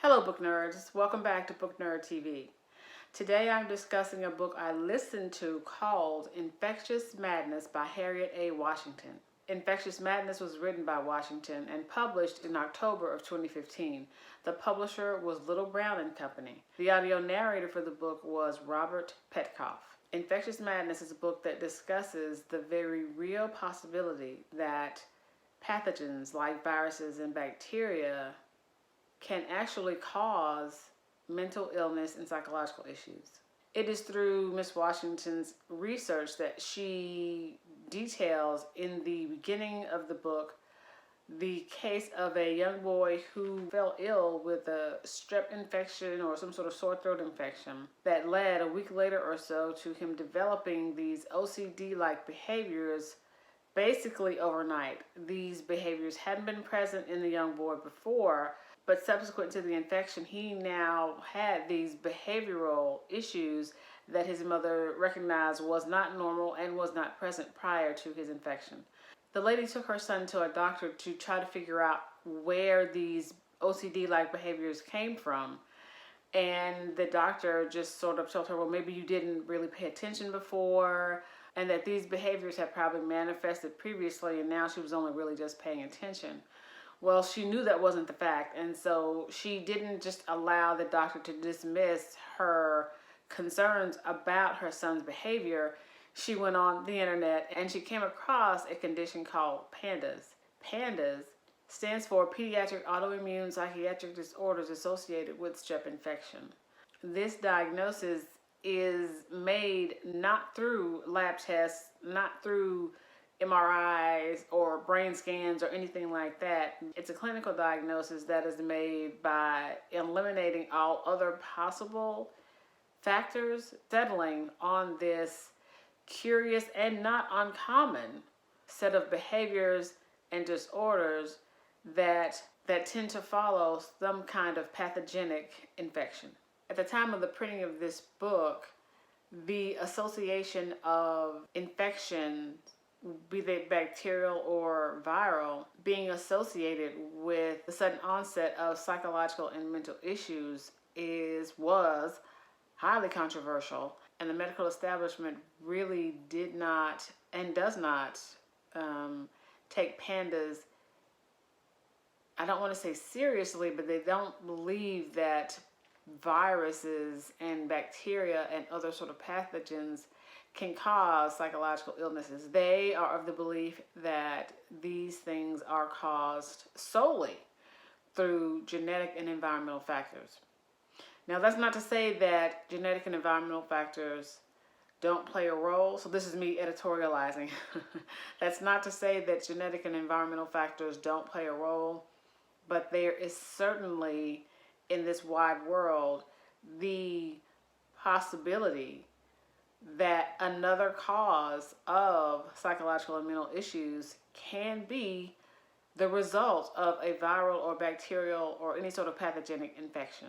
Hello book nerds, welcome back to Book Nerd TV. Today I'm discussing a book I listened to called Infectious Madness by Harriet A. Washington. Infectious Madness was written by Washington and published in October of 2015. The publisher was Little Brown and Company. The audio narrator for the book was Robert Petkoff. Infectious Madness is a book that discusses the very real possibility that pathogens like viruses and bacteria can actually cause mental illness and psychological issues. It is through Miss Washington's research that she details in the beginning of the book the case of a young boy who fell ill with a strep infection or some sort of sore throat infection that led a week later or so to him developing these OCD-like behaviors basically overnight. These behaviors hadn't been present in the young boy before, but subsequent to the infection, he now had these behavioral issues that his mother recognized was not normal and was not present prior to his infection. The lady took her son to a doctor to try to figure out where these OCD-like behaviors came from. And the doctor just sort of told her, well, maybe you didn't really pay attention before, and that these behaviors had probably manifested previously, and now she was only really just paying attention. Well, she knew that wasn't the fact, and so she didn't just allow the doctor to dismiss her concerns about her son's behavior. She went on the internet and she came across a condition called PANDAS. PANDAS stands for Pediatric Autoimmune Psychiatric Disorders Associated with Strep Infection. This diagnosis is made not through lab tests, not through MRIs or brain scans or anything like that. It's a clinical diagnosis that is made by eliminating all other possible factors, settling on this curious and not uncommon set of behaviors and disorders that tend to follow some kind of pathogenic infection. At the time of the printing of this book, the association of infections, be they bacterial or viral, being associated with the sudden onset of psychological and mental issues was highly controversial, and the medical establishment really did not and does not take PANDAS, I don't want to say seriously, but they don't believe that viruses and bacteria and other sort of pathogens can cause psychological illnesses. They are of the belief that these things are caused solely through genetic and environmental factors. Now, that's not to say that genetic and environmental factors don't play a role. So this is me editorializing. That's not to say that genetic and environmental factors don't play a role, but there is certainly in this wide world the possibility that another cause of psychological and mental issues can be the result of a viral or bacterial or any sort of pathogenic infection.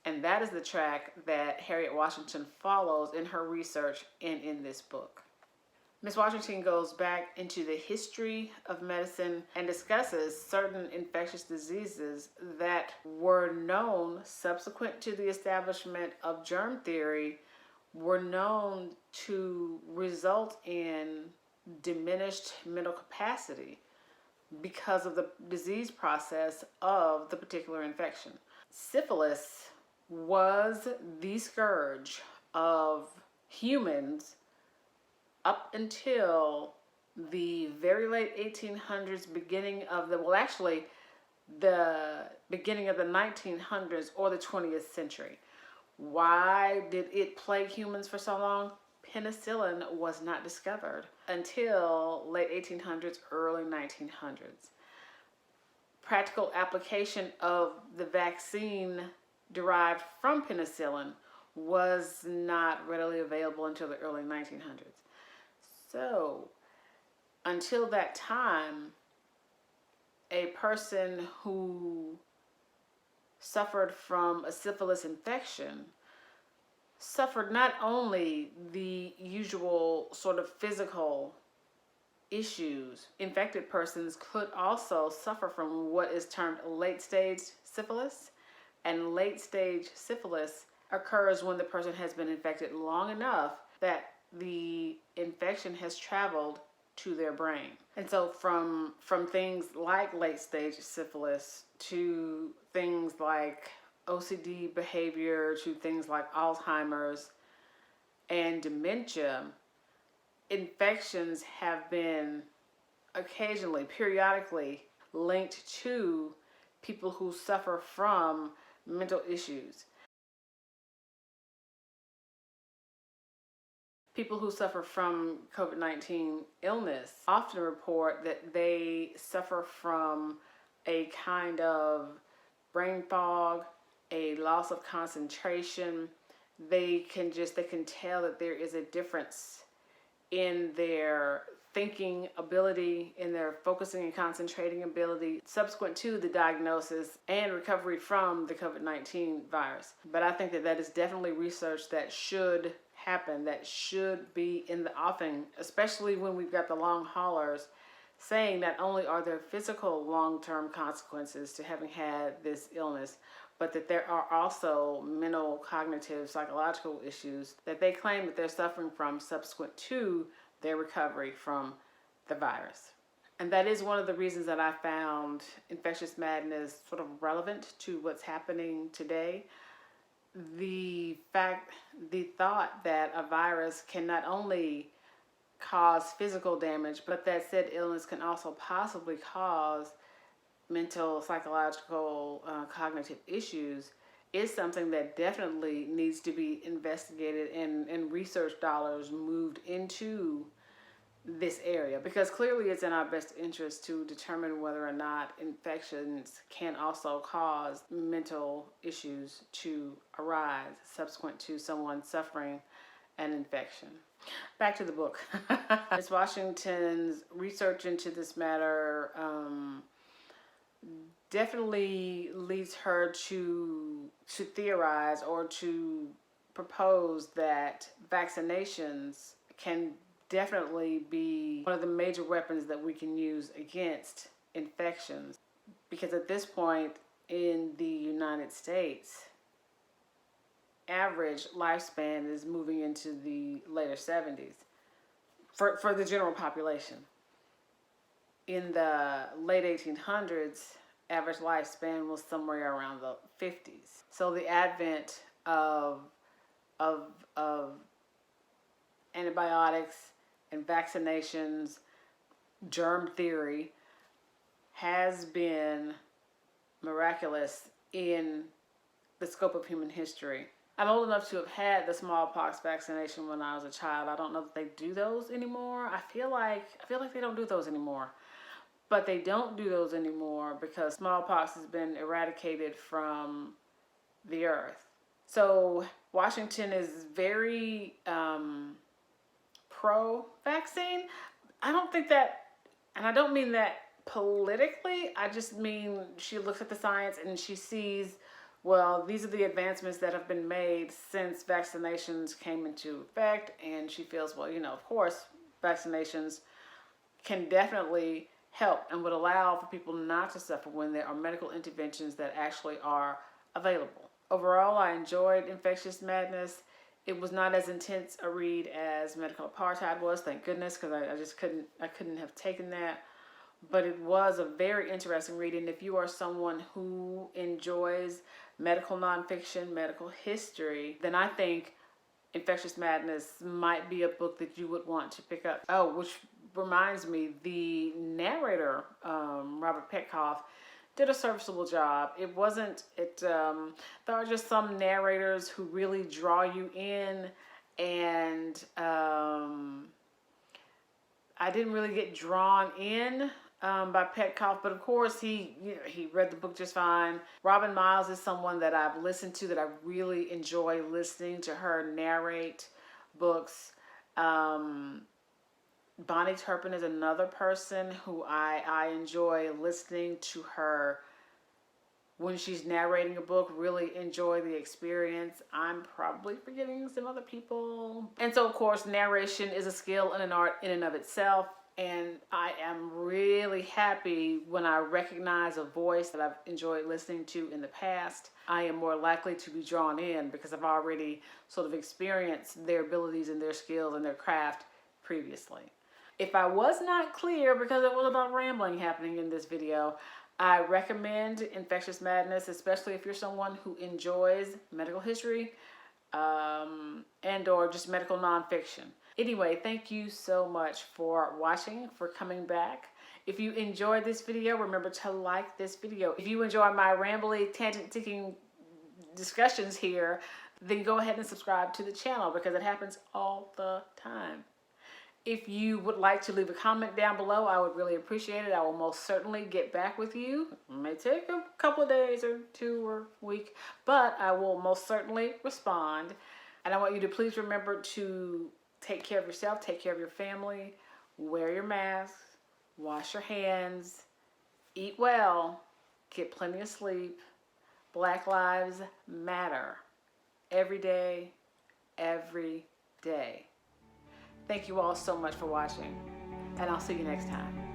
And that is the track that Harriet Washington follows in her research and in this book. Ms. Washington goes back into the history of medicine and discusses certain infectious diseases that were known subsequent to the establishment of germ theory, were known to result in diminished mental capacity because of the disease process of the particular infection. Syphilis was the scourge of humans up until the very late 1800s, beginning of the beginning of the 1900s or the 20th century. Why did it plague humans for so long? Penicillin was not discovered until late 1800s, early 1900s. Practical application of the vaccine derived from penicillin was not readily available until the early 1900s. So, until that time, a person who suffered from a syphilis infection suffered not only the usual sort of physical issues, infected persons could also suffer from what is termed late stage syphilis, And late stage syphilis occurs when the person has been infected long enough that the infection has traveled to their brain. And so from things like late stage syphilis to things like OCD behavior to things like Alzheimer's and dementia, infections have been occasionally, periodically linked to people who suffer from mental issues. People who suffer from COVID-19 illness often report that they suffer from a kind of brain fog, a loss of concentration. They can tell that there is a difference in their thinking ability, in their focusing and concentrating ability subsequent to the diagnosis and recovery from the COVID-19 virus. But I think that is definitely research that should happen, that should be in the offing, especially when we've got the long haulers saying not only are there physical long-term consequences to having had this illness, but that there are also mental, cognitive, psychological issues that they claim that they're suffering from subsequent to their recovery from the virus. And that is one of the reasons that I found Infectious Madness sort of relevant to what's happening today. The thought that a virus can not only cause physical damage, but that said illness can also possibly cause mental, psychological, cognitive issues is something that definitely needs to be investigated and research dollars moved into this area, because clearly it's in our best interest to determine whether or not infections can also cause mental issues to arise subsequent to someone suffering an infection. Back to the book. Ms. Washington's research into this matter definitely leads her to theorize or to propose that vaccinations can definitely be one of the major weapons that we can use against infections, because at this point in the United States, average lifespan is moving into the later 70s for the general population. In the late 1800s, average lifespan was somewhere around the 50s. So the advent of antibiotics and vaccinations, germ theory, has been miraculous in the scope of human history. I'm old enough to have had the smallpox vaccination when I was a child. I don't know that they do those anymore. I feel like they don't do those anymore. But they don't do those anymore because smallpox has been eradicated from the earth. So Washington is very pro-vaccine. I don't think that, and I don't mean that politically, I just mean she looks at the science and she sees, well, these are the advancements that have been made since vaccinations came into effect, and she feels, well, of course, vaccinations can definitely help and would allow for people not to suffer when there are medical interventions that actually are available. Overall, I enjoyed Infectious Madness. It was not as intense a read as Medical Apartheid was, thank goodness, because I couldn't have taken that. But it was a very interesting read, and if you are someone who enjoys medical nonfiction, medical history, then I think Infectious Madness might be a book that you would want to pick up. Oh, which reminds me, the narrator, Robert Petkoff, did a serviceable job. There are just some narrators who really draw you in, and I didn't really get drawn in by Petkoff, but of course he read the book just fine. Robin Miles is someone that I've listened to, that I really enjoy listening to her narrate books. Bonnie Turpin is another person who I enjoy listening to her when she's narrating a book, really enjoy the experience. I'm probably forgetting some other people. And so, of course, narration is a skill and an art in and of itself. And I am really happy when I recognize a voice that I've enjoyed listening to in the past. I am more likely to be drawn in because I've already sort of experienced their abilities and their skills and their craft previously. If I was not clear, because it was about rambling happening in this video, I recommend Infectious Madness, especially if you're someone who enjoys medical history and or just medical nonfiction. Anyway, thank you so much for watching, for coming back. If you enjoyed this video, remember to like this video. If you enjoy my rambly, tangent-seeking discussions here, then go ahead and subscribe to the channel because it happens all the time. If you would like to leave a comment down below, I would really appreciate it. I will most certainly get back with you. It may take a couple of days or 2 or a week, but I will most certainly respond. And I want you to please remember to take care of yourself, take care of your family, wear your mask, wash your hands, eat well, get plenty of sleep. Black Lives Matter. Every day, every day. Thank you all so much for watching, and I'll see you next time.